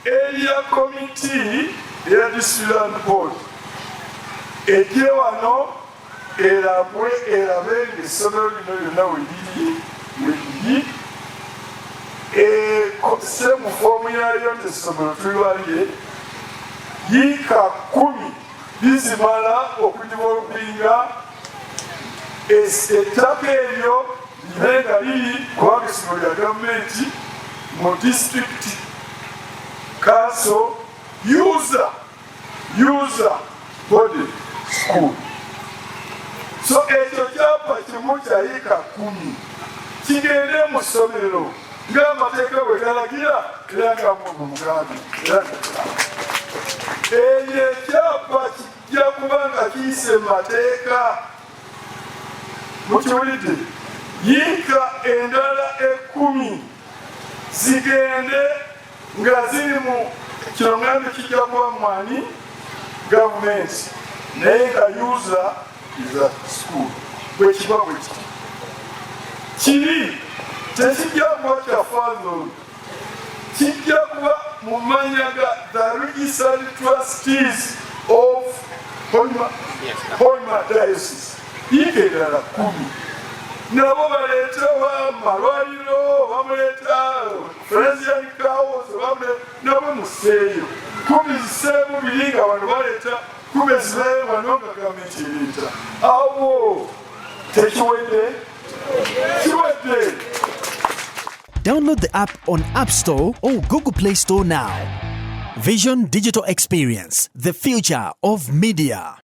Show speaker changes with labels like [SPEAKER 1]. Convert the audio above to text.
[SPEAKER 1] area committee eya district land board ejje wano erabe ng'essomero lino lyonna weliri ekose mu foomu yayo nti essomero tulwalye yiika 10 lizimala okudivolopinga ettaka eryo libe nga liri kubanga essomero lya gavumenti mu district council user body school. So ekyo kyapa kimu kya yiika 10 kigende mu ssomero ng'amateeka bwe galagira era nga mu mugambi eyo ekyapa kijja kuba nga kiyise mu mateeka mukiwulidde yiika endala 10 zigende nga ziri mu kino ngambi kijja kuba mwani gavumenti naye nga user is a school bwe kiba bwe kiri tekijja kuba kyafanzo kijja kuba mu manya ga the registered trustees of Hoima Diocese yiika endala 10 nabo baleetawa malwaliro bamuleeta Fresian cows nabo museeyo 10 ziseemu biri nga bano baleeta 10 zibeere wano nga gavumenti ereeta awo tekiwedde kiwedde.
[SPEAKER 2] Download the app on App Store or Google Play Store now. Vision Digital Experience, the future of media.